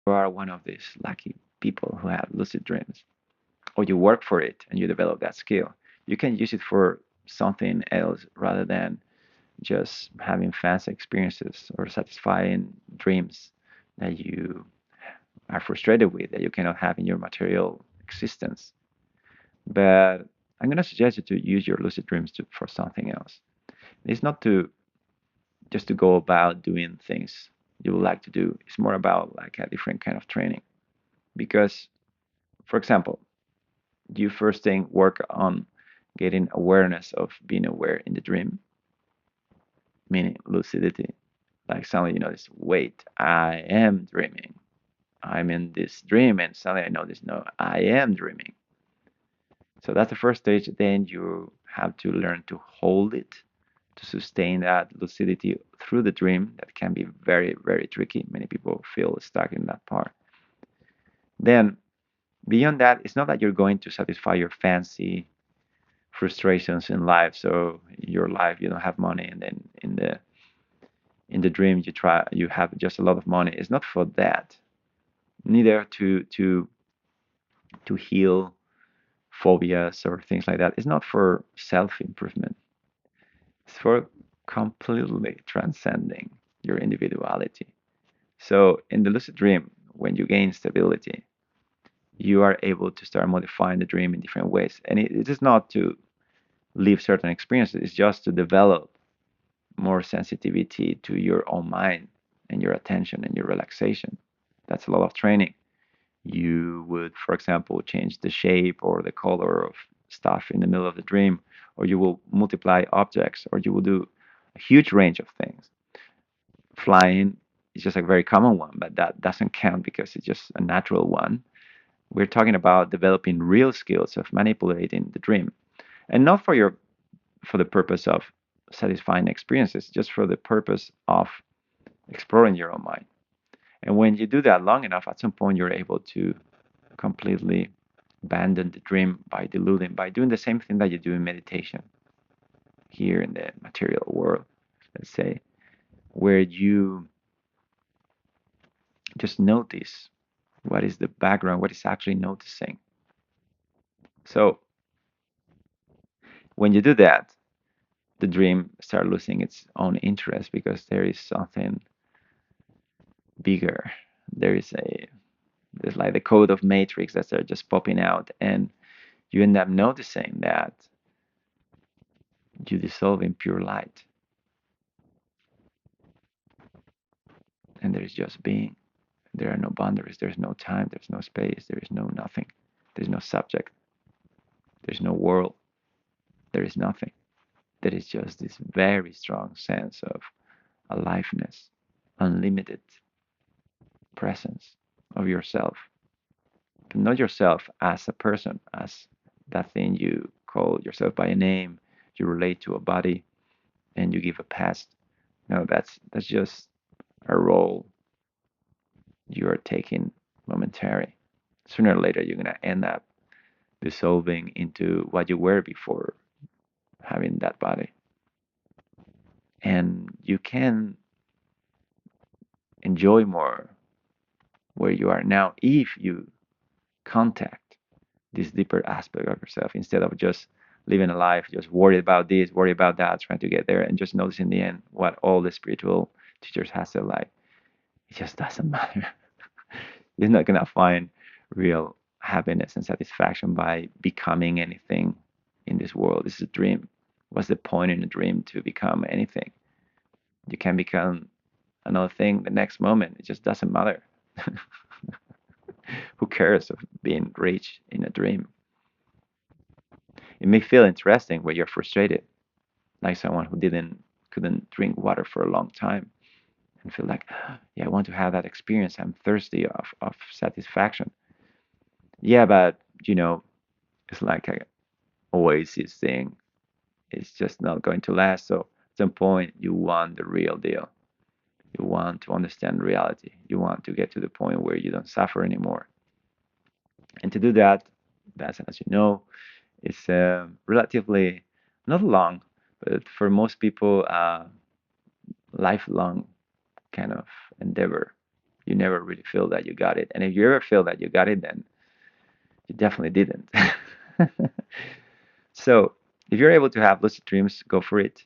you are one of these lucky people who have lucid dreams, or you work for it and you develop that skill, you can use it for something else rather than just having fancy experiences or satisfying dreams that you are frustrated with, that you cannot have in your material existence. But I'm going to suggest you to use your lucid dreams for something else. It's not to just to go about doing things you would like to do. It's more about like a different kind of training. Because, for example, you first thing work on getting awareness of being aware in the dream, meaning lucidity. Like suddenly you notice, wait, I am dreaming. I'm in this dream, and suddenly I notice, no, I am dreaming. So that's the first stage. Then you have to learn to hold it, to sustain that lucidity through the dream. That can be very, very tricky. Many people feel stuck in that part. Then, beyond that, it's not that you're going to satisfy your fancy frustrations in life. So in your life you don't have money, and then in the dream you have just a lot of money. It's not for that. Neither to heal phobias or things like that. It's not for self improvement. It's for completely transcending your individuality. So in the lucid dream, when you gain stability, you are able to start modifying the dream in different ways. And it is not to live certain experiences, it's just to develop more sensitivity to your own mind and your attention and your relaxation. That's a lot of training. You would, for example, change the shape or the color of stuff in the middle of the dream, or you will multiply objects, or you will do a huge range of things. Flying is just a very common one, but that doesn't count because it's just a natural one. We're talking about developing real skills of manipulating the dream, and not for the purpose of satisfying experiences, just for the purpose of exploring your own mind. And when you do that long enough, at some point you're able to completely abandon the dream by diluting, by doing the same thing that you do in meditation here in the material world, let's say, where you just notice what is the background, what is actually noticing. So when you do that, the dream start losing its own interest because there is something bigger. There is a there's like the code of matrix that are just popping out, and you end up noticing that you dissolve in pure light, and there is just being. There are no boundaries, there's no time, there's no space, there is no nothing, there's no subject, there's no world, there is nothing. There is just this very strong sense of aliveness, unlimited presence of yourself. Not yourself as a person, as that thing you call yourself by a name, you relate to a body, and you give a past. No, that's just a role you are taking momentary. Sooner or later, you're gonna end up dissolving into what you were before having that body. And you can enjoy more where you are now if you contact this deeper aspect of yourself instead of just living a life just worried about this, worried about that, trying to get there, and just notice in the end what all the spiritual teachers has said. Like, it just doesn't matter. You're not gonna find real happiness and satisfaction by becoming anything in this world. This is a dream. What's the point in a dream to become anything? You can become another thing the next moment. It just doesn't matter. Who cares of being rich in a dream? It may feel interesting when you're frustrated, like someone who didn't couldn't drink water for a long time and feel like, yeah, I want to have that experience. I'm thirsty of satisfaction. Yeah, but it's like a oasis thing. It's just not going to last. So at some point, you want the real deal. You want to understand reality. You want to get to the point where you don't suffer anymore. And to do that, that's, as you know, is relatively not long, but for most people, lifelong kind of endeavor. You never really feel that you got it. And if you ever feel that you got it, then you definitely didn't. So if you're able to have lucid dreams, go for it.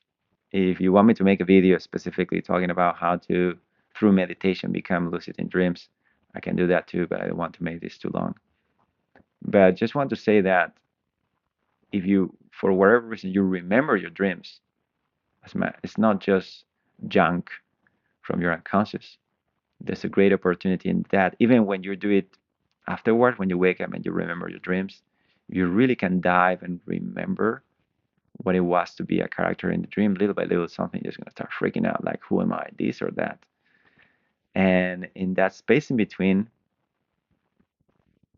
If you want me to make a video specifically talking about how to, through meditation, become lucid in dreams, I can do that too, but I don't want to make this too long. But I just want to say that if you, for whatever reason, you remember your dreams, it's not just junk from your unconscious. There's a great opportunity in that. Even when you do it afterward, when you wake up and you remember your dreams, you really can dive and remember what it was to be a character in the dream. Little by little, something is going to start freaking out, like, who am I, this or that? And in that space in between,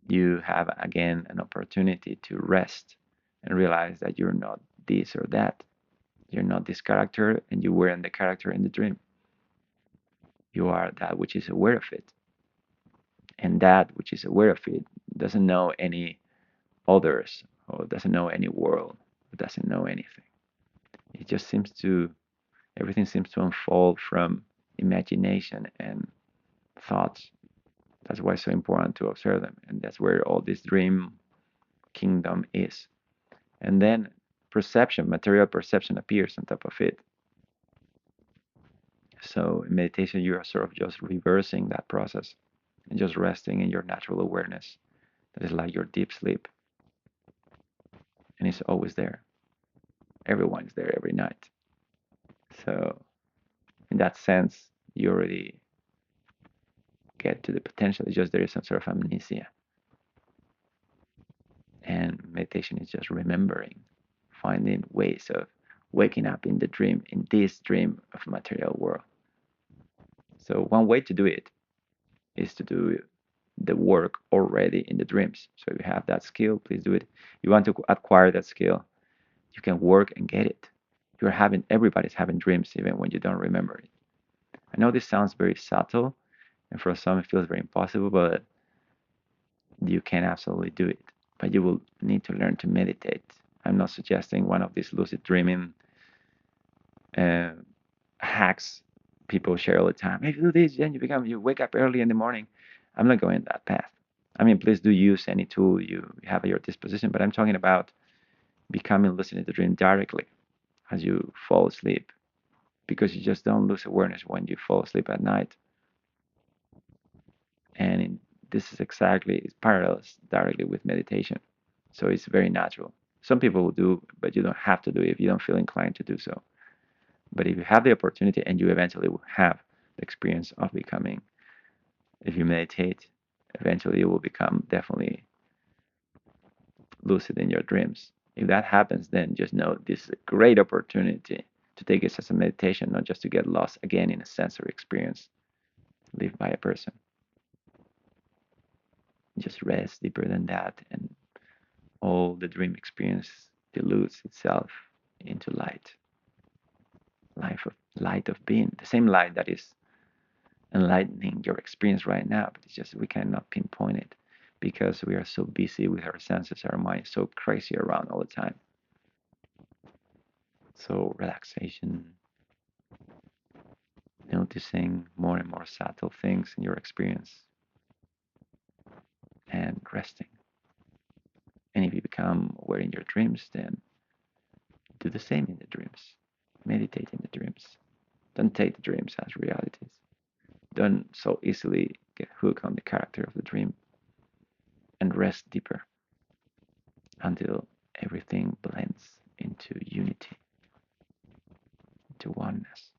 you have again an opportunity to rest and realize that you're not this or that. You're not this character, and you weren't the character in the dream. You are that which is aware of it. And that which is aware of it doesn't know any others, or doesn't know any world, doesn't know anything. It just seems to, everything seems to unfold from imagination and thoughts. That's why it's so important to observe them. And that's where all this dream kingdom is. And then perception, material perception appears on top of it. So in meditation, you are sort of just reversing that process and just resting in your natural awareness. That is like your deep sleep. And it's always there. Everyone's there every night. So in that sense, you already get to the potential. It's just there is some sort of amnesia. And meditation is just remembering, finding ways of waking up in the dream, in this dream of material world. So one way to do it is to do the work already in the dreams. So if you have that skill, please do it. You want to acquire that skill, you can work and get it. Everybody's having dreams even when you don't remember it. I know this sounds very subtle, and for some it feels very impossible, but you can absolutely do it. But you will need to learn to meditate. I'm not suggesting one of these lucid dreaming uh, hacks people share all the time. If you do this, then you wake up early in the morning. I'm not going that path. I mean, please do use any tool you have at your disposition, but I'm talking about becoming lucid in the dream directly as you fall asleep, because you just don't lose awareness when you fall asleep at night. And this is exactly, it parallels directly with meditation. So it's very natural. Some people will do, but you don't have to do it if you don't feel inclined to do so. But if you have the opportunity and you eventually will have the experience of becoming, if you meditate, eventually you will become definitely lucid in your dreams. If that happens, then just know this is a great opportunity to take it as a meditation, not just to get lost again in a sensory experience lived by a person. Just rest deeper than that, and all the dream experience dilutes itself into light of being, the same light that is enlightening your experience right now. But it's just we cannot pinpoint it because we are so busy with our senses, our mind is so crazy around all the time. So relaxation, noticing more and more subtle things in your experience, and resting. And if you become aware in your dreams, then do the same in the dreams. Meditate in the dreams. Don't take the dreams as realities. Don't so easily get hooked on the character of the dream, and rest deeper until everything blends into unity, into oneness.